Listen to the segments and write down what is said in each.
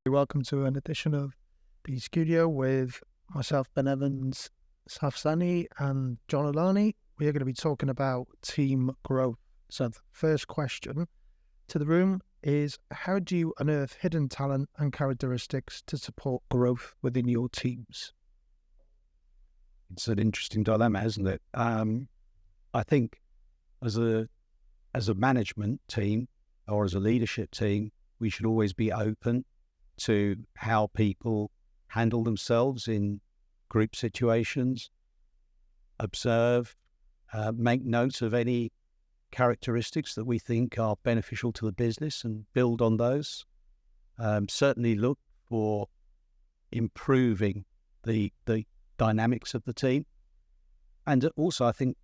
Welcome to an edition of the studio with myself, Ben Evans, Safsani, and John Alani. We are going to be talking about team growth. So the first question to the room is, how do you unearth hidden talent and characteristics to support growth within your teams? It's an interesting dilemma, isn't it? I think as a management team or as a leadership team, we should always be open to how people handle themselves in group situations, observe, make note of any characteristics that we think are beneficial to the business and build on those. Certainly look for improving the dynamics of the team. And also, I think,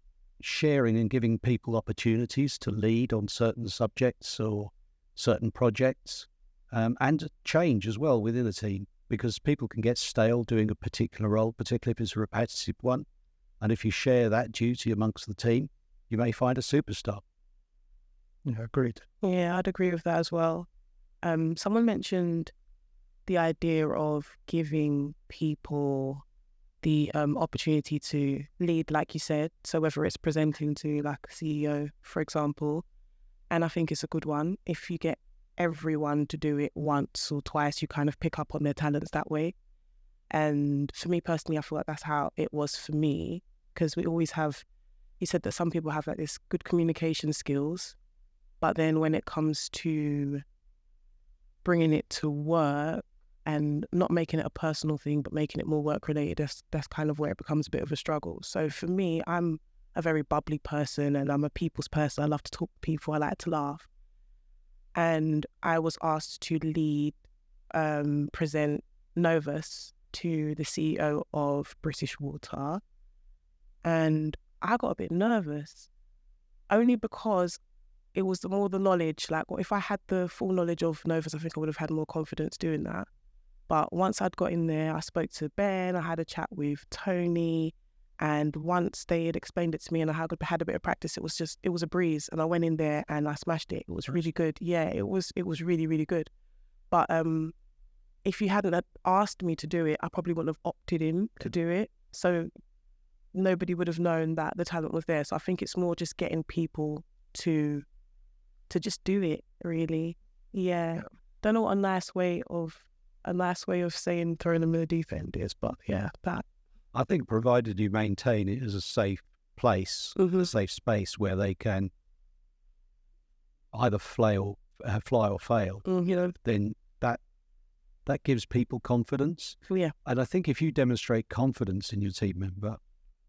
sharing and giving people opportunities to lead on certain subjects or certain projects, and change as well within a team, because people can get stale doing a particular role, particularly if it's a repetitive one. And if you share that duty amongst the team, you may find a superstar. Yeah, agreed. Yeah, I'd agree with that as well. Someone mentioned the idea of giving people the opportunity to lead, like you said. So whether it's presenting to like a CEO, for example, and I think it's a good one. If you get everyone to do it once or twice, you kind of pick up on their talents that way. And for me personally, I feel like that's how it was for me, because we always have, you said that some people have like this good communication skills, but then when it comes to bringing it to work and not making it a personal thing, but making it more work related, that's kind of where it becomes a bit of a struggle. So for me, I'm a very bubbly person and I'm a people's person. I love to talk to people. I like to laugh. And I was asked to lead, present Novus to the CEO of British Water. And I got a bit nervous, only because it was more the knowledge. Like, well, if I had the full knowledge of Novus, I think I would have had more confidence doing that. But once I'd got in there, I spoke to Ben, I had a chat with Tony, and once they had explained it to me and I had a bit of practice, it was a breeze. And I went in there and I smashed it. It was really good. Yeah, it was really, really good. But if you hadn't asked me to do it, I probably wouldn't have opted in to do it. So nobody would have known that the talent was there. So I think it's more just getting people to just do it, really. Yeah. Don't know what a nice way of saying throwing them in the deep end is, but yeah, that. I think provided you maintain it as a safe place, a safe space where they can either fly or fail, then that gives people confidence. Yeah. And I think if you demonstrate confidence in your team member,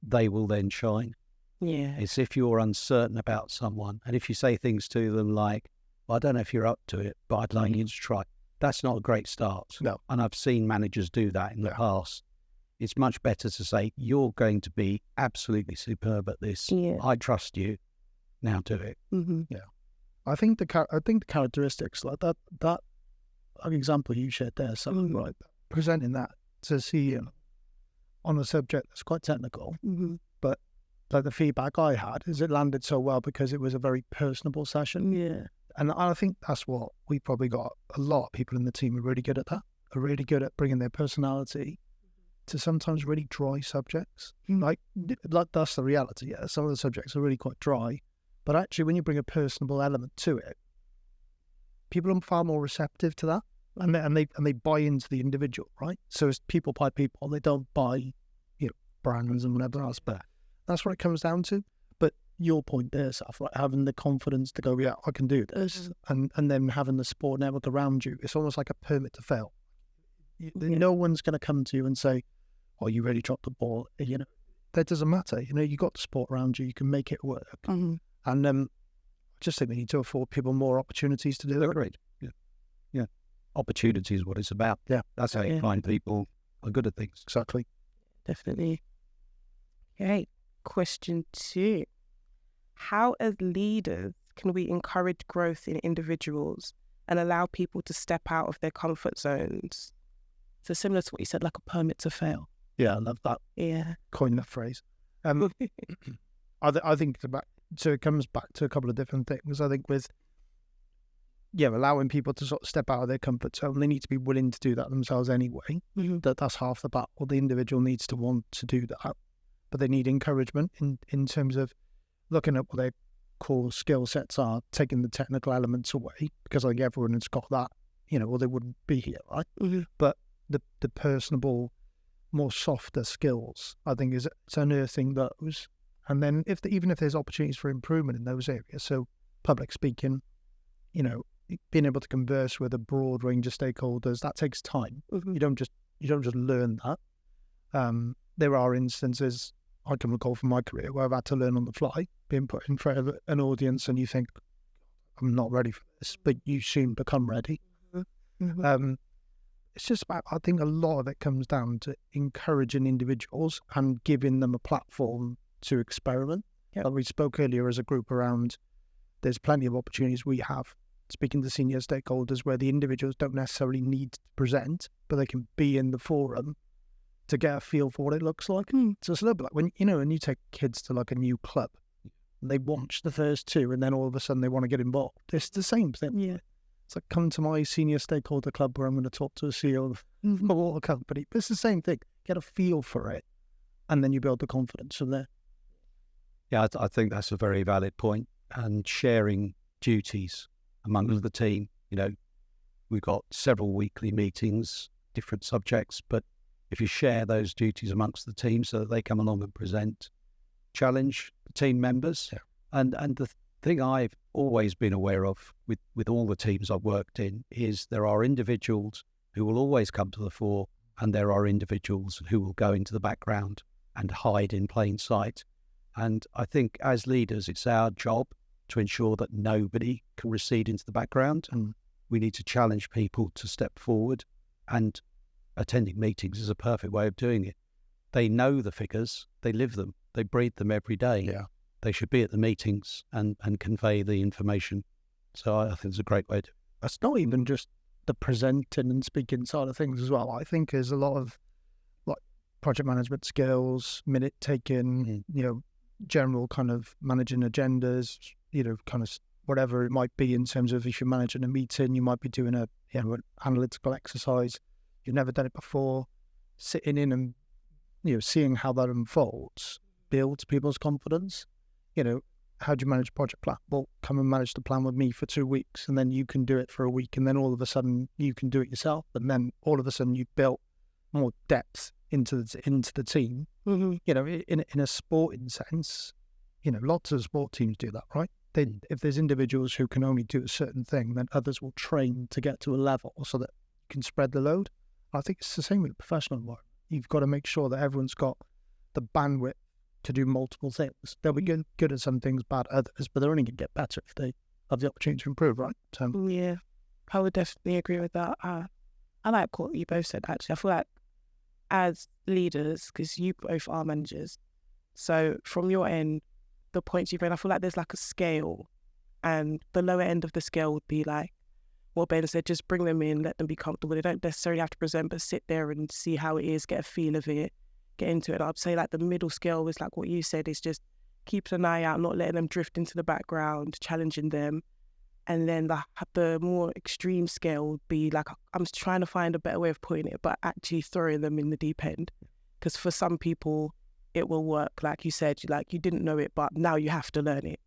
they will then shine. Yeah. It's if you're uncertain about someone, and if you say things to them like, well, I don't know if you're up to it, but I'd like you to try. That's not a great start. No. And I've seen managers do that in the past. It's much better to say, you're going to be absolutely superb at this. Yeah. I trust you. Now do it. Mm-hmm. Yeah. I think the characteristics, like that example you shared there, something like that, presenting that to CEO on a subject that's quite technical, but like the feedback I had is it landed so well because it was a very personable session. Yeah. And I think that's what we probably got. A lot of people in the team are really good at that, are really good at bringing their personality to sometimes really dry subjects. Like that's the reality. Yeah, some of the subjects are really quite dry, but actually when you bring a personable element to it, people are far more receptive to that, and they buy into the individual, right? So it's people by people. They don't buy, brands and whatever else. But that's what it comes down to. But your point there, Saf, like having the confidence to go, yeah, I can do this, and then having the support network around you, it's almost like a permit to fail. No one's going to come to you and say, oh, you really dropped the ball. That doesn't matter. You got the support around you. You can make it work. And I just think we need to afford people more opportunities to do that. Great. Yeah. Opportunity is what it's about. Yeah. That's how you find people are good at things. Exactly. Definitely. Okay. Question 2. How, as leaders, can we encourage growth in individuals and allow people to step out of their comfort zones? So similar to what you said, like a permit to fail. Yeah, I love that. Yeah. Coin that phrase. I think it comes back to a couple of different things. I think with allowing people to sort of step out of their comfort zone. They need to be willing to do that themselves anyway. That's half the battle. The individual needs to want to do that, but they need encouragement in terms of looking at what their core skill sets are, taking the technical elements away, because I think everyone has got that, or they wouldn't be here, right? But the personable, more softer skills, I think, is unearthing those. And then even if there's opportunities for improvement in those areas, so public speaking, being able to converse with a broad range of stakeholders, that takes time. You don't just learn that. There are instances I can recall from my career where I've had to learn on the fly, being put in front of an audience, and you think, I'm not ready for this, but you soon become ready. It's just about, I think a lot of it comes down to encouraging individuals and giving them a platform to experiment. Like we spoke earlier as a group around, there's plenty of opportunities we have speaking to senior stakeholders where the individuals don't necessarily need to present, but they can be in the forum to get a feel for what it looks like. So it's a little bit like when you take kids to like a new club, they watch the first two and then all of a sudden they want to get involved. It's the same thing. It's like, come to my senior stakeholder club where I'm going to talk to a CEO of a water company. But it's the same thing. Get a feel for it, and then you build the confidence from there. Yeah, I think that's a very valid point. And sharing duties amongst the team. We've got several weekly meetings, different subjects, but if you share those duties amongst the team so that they come along and present, challenge the team members. And the thing I've always been aware of with all the teams I've worked in is there are individuals who will always come to the fore, and there are individuals who will go into the background and hide in plain sight. And I think as leaders, it's our job to ensure that nobody can recede into the background. And we need to challenge people to step forward, and attending meetings is a perfect way of doing it. They know the figures, they live them, they breathe them every day. They should be at the meetings and convey the information. So I think it's a great way to. It's not even just the presenting and speaking side of things as well. I think there's a lot of like project management skills, minute taking, general kind of managing agendas, kind of whatever it might be in terms of if you're managing a meeting, you might be doing an analytical exercise. You've never done it before. Sitting in and, seeing how that unfolds builds people's confidence. How do you manage a project plan? Well, come and manage the plan with me for 2 weeks, and then you can do it for a week, and then all of a sudden you can do it yourself, and then all of a sudden you've built more depth into the team. In a sporting sense, lots of sport teams do that, right? If there's individuals who can only do a certain thing, then others will train to get to a level so that you can spread the load. I think it's the same with the professional environment. You've got to make sure that everyone's got the bandwidth to do multiple things. They'll be good at some things, bad at others, but they're only going to get better if they have the opportunity to improve, right? Yeah, I would definitely agree with that. I like what you both said, actually. I feel like as leaders, because you both are managers, so from your end, the points you've made, I feel like there's like a scale, and the lower end of the scale would be like what Ben said, just bring them in, let them be comfortable. They don't necessarily have to present, but sit there and see how it is, get a feel of it, get into it. I'd say like the middle scale is like what you said, is just keep an eye out, not letting them drift into the background, challenging them. And then the more extreme scale would be like, I'm trying to find a better way of putting it, but actually throwing them in the deep end. Because for some people, it will work. Like you said, you didn't know it, but now you have to learn it.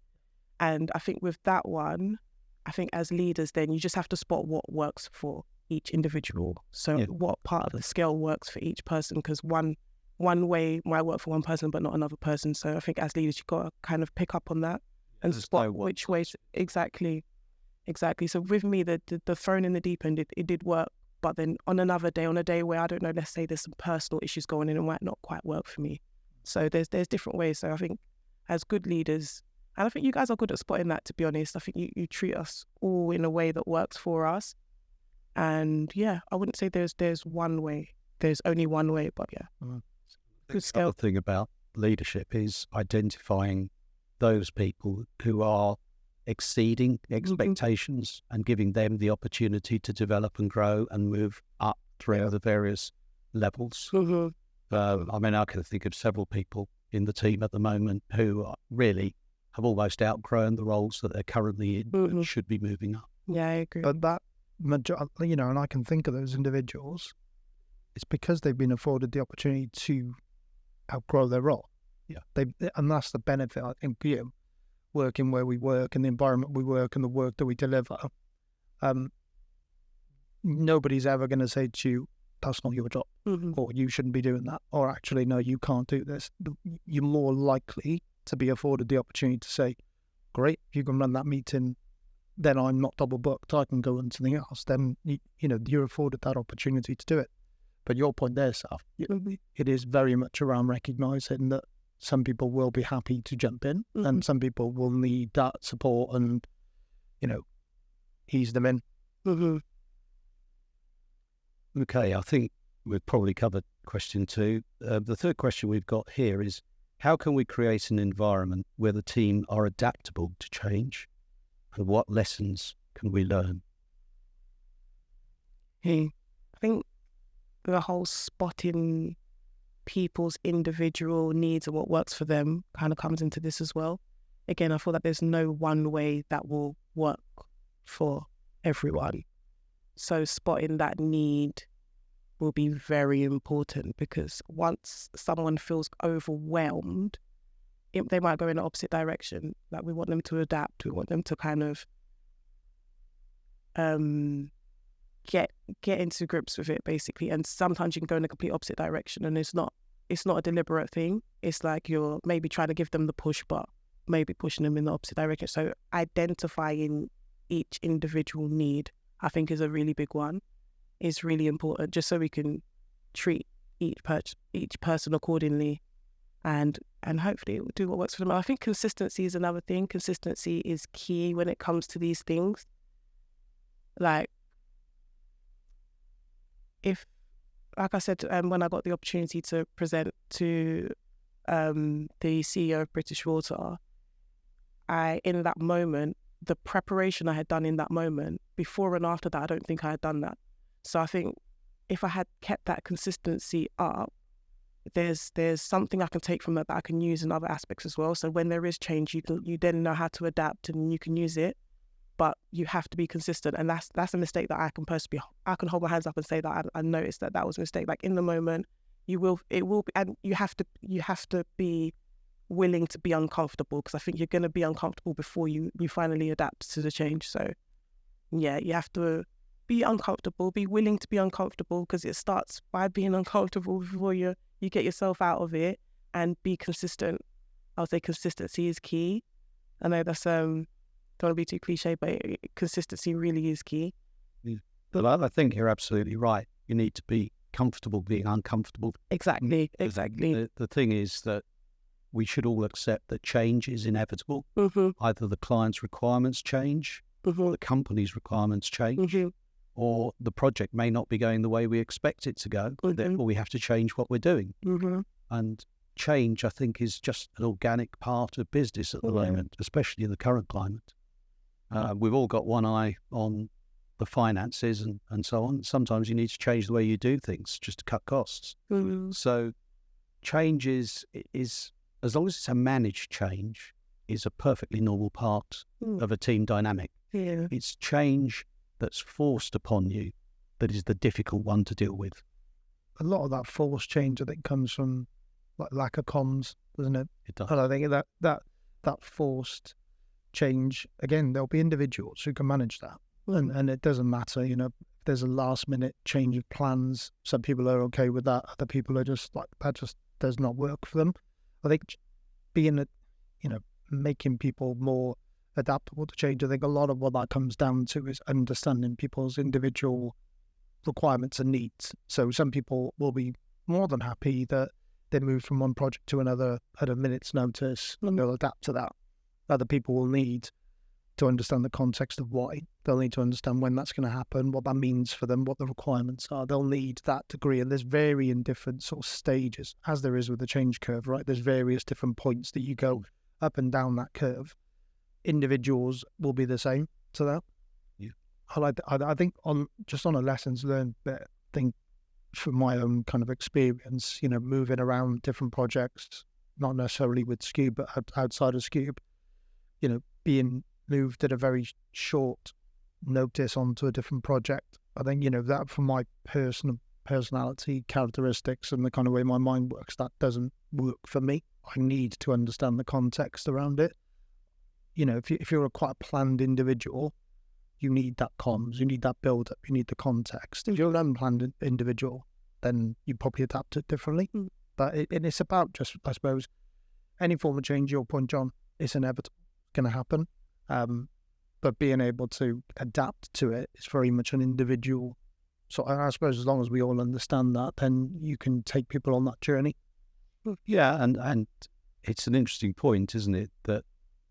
And I think with that one, I think as leaders, then you just have to spot what works for each individual. So what part of the scale works for each person, because one way might work for one person, but not another person. So I think as leaders, you've got to kind of pick up on that and spot which ways. Exactly. So with me, the thrown in the deep end, it did work. But then on another day, on a day where, I don't know, let's say there's some personal issues going in, it might not quite work for me. So there's different ways. So I think as good leaders, and I think you guys are good at spotting that, to be honest. I think you treat us all in a way that works for us. And I wouldn't say there's one way. There's only one way, but good scale. The other thing about leadership is identifying those people who are exceeding expectations and giving them the opportunity to develop and grow and move up through the various levels. I can think of several people in the team at the moment who really have almost outgrown the roles that they're currently in and should be moving up. Yeah, I agree. But that, and I can think of those individuals, it's because they've been afforded the opportunity to outgrow their role. Yeah. And that's the benefit, I think, working where we work and the environment we work and the work that we deliver. Nobody's ever going to say to you, that's not your job, or you shouldn't be doing that, or actually, no, you can't do this. You're more likely to be afforded the opportunity to say, great, if you can run that meeting, then I'm not double booked, I can go on something else. Then, you're afforded that opportunity to do it. But your point there, Saf, it is very much around recognising that some people will be happy to jump in and some people will need that support and, ease them in. Okay, I think we've probably covered question 2. The third question we've got here is, how can we create an environment where the team are adaptable to change? And what lessons can we learn? I think the whole spotting people's individual needs and what works for them kind of comes into this as well. Again, I feel that there's no one way that will work for everyone. So spotting that need will be very important, because once someone feels overwhelmed, they might go in the opposite direction. Like, we want them to adapt. We want them to kind of get into grips with it, basically. And sometimes you can go in the complete opposite direction, and it's not a deliberate thing. It's like you're maybe trying to give them the push, but maybe pushing them in the opposite direction. So identifying each individual need, I think, is a really big one. Is really important, just so we can treat each person accordingly, and hopefully do what works for them. I think consistency is another thing. Consistency is key when it comes to these things. Like I said, when I got the opportunity to present to the CEO of British Water, in that moment, the preparation I had done in that moment, before and after that, I don't think I had done that. So I think if I had kept that consistency up, there's something I can take from that I can use in other aspects as well. So when there is change, you then know how to adapt and you can use it, but you have to be consistent. And that's a mistake that I can hold my hands up and say that I noticed that was a mistake. Like, in the moment, it will be, and you have to be willing to be uncomfortable, because I think you're going to be uncomfortable before you finally adapt to the change. So yeah, you have to be uncomfortable, be willing to be uncomfortable, because it starts by being uncomfortable before you get yourself out of it, and be consistent. I would say consistency is key. I know that's don't want to be too cliche, but consistency really is key. But I think you're absolutely right. You need to be comfortable being uncomfortable. Exactly. The thing is that we should all accept that change is inevitable. Either the client's requirements change, or the company's requirements change, or the project may not be going the way we expect it to go. Therefore, we have to change what we're doing. And change, I think, is just an organic part of business at the moment, especially in the current climate. We've all got one eye on the finances and so on. Sometimes you need to change the way you do things just to cut costs. So change is, as long as it's a managed change, is a perfectly normal part of a team dynamic. It's change that's forced upon you that is the difficult one to deal with. A lot of that forced change, I think, comes from lack of comms, doesn't it? It does. And I think that forced change, again, there'll be individuals who can manage that. And it doesn't matter, if there's a last minute change of plans, some people are okay with that, other people are just like, that just does not work for them. I think making people more adaptable to change, I think a lot of what that comes down to is understanding people's individual requirements and needs. So some people will be more than happy that they move from one project to another at a minute's notice, and they'll adapt to that. Other people will need to understand the context of why. They'll need to understand when that's going to happen, what that means for them, what the requirements are. They'll need that degree, and there's varying different sort of stages, as there is with the change curve, right? There's various different points that you go up and down that curve. Individuals will be the same to that. Yeah. I think on a lessons learned bit, I think from my own kind of experience, moving around different projects, not necessarily with Skewb, but outside of Skewb, being moved at a very short notice onto a different project. I think, that from my personality characteristics and the kind of way my mind works, that doesn't work for me. I need to understand the context around it. If you're quite a planned individual, you need that comms, you need that build up, you need the context. If you're an unplanned individual, then you probably adapt it differently. But it's about just, I suppose, any form of change, your point, John, it's inevitable, it's going to happen. But being able to adapt to it is very much an individual. So I suppose as long as we all understand that, then you can take people on that journey. Yeah, and it's an interesting point, isn't it, that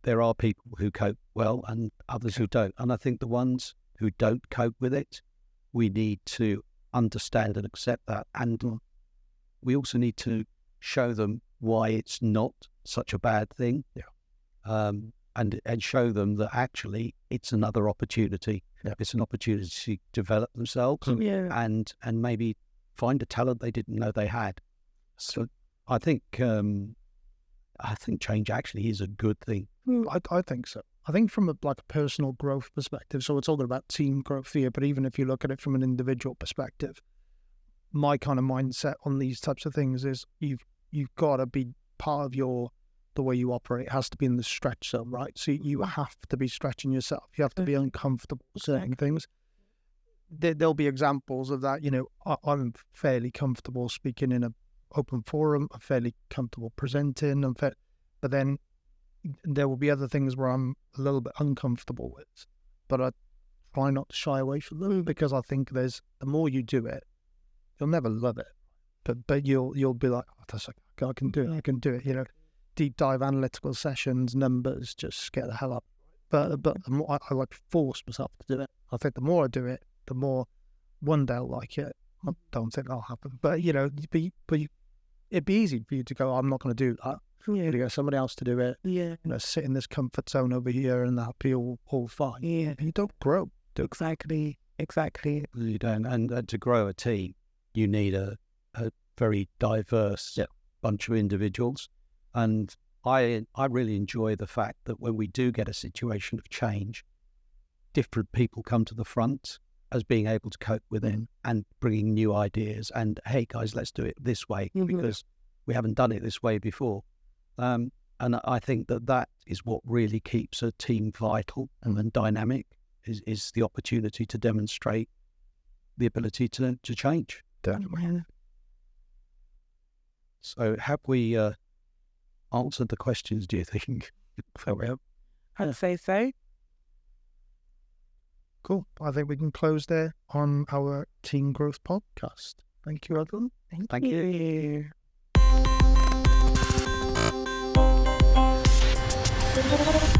there are people who cope well and others who don't. And I think the ones who don't cope with it, we need to understand and accept that. And we also need to show them why it's not such a bad thing. Yeah. And show them that actually it's another opportunity. Yeah. It's an opportunity to develop themselves and maybe find a talent they didn't know they had. So I think change actually is a good thing. I think so. I think from a personal growth perspective, so we're talking about team growth here, but even if you look at it from an individual perspective, my kind of mindset on these types of things is you've got to be part of the way you operate has to be in the stretch zone, right? So you have to be stretching yourself. You have to be uncomfortable with certain things. There'll be examples of that. I'm fairly comfortable speaking in an open forum. I'm fairly comfortable presenting. But then there will be other things where I'm a little bit uncomfortable with. But I try not to shy away from them because I think the more you do it, you'll never love it. But you'll be like, I can do it. I can do it. Deep dive analytical sessions, numbers, just scare the hell up. But the more I like to force myself to do it. I think the more I do it, the more one day I'll like it. I don't think that'll happen. But it'd be easy for you to go, I'm not going to do that. Yeah. You get somebody else to do it. Yeah. Sit in this comfort zone over here and that'll be all fine. Yeah. You don't grow. Exactly. You don't. And to grow a team, you need a very diverse bunch of individuals. And I really enjoy the fact that when we do get a situation of change, different people come to the front as being able to cope with it and bringing new ideas. And, hey, guys, let's do it this way because we haven't done it this way before. And I think that is what really keeps a team vital and dynamic is the opportunity to demonstrate the ability to change. Definitely. So have we answered the questions, do you think? I'd say so. Cool. I think we can close there on our Team Growth podcast. Thank you, everyone. Thank you. you.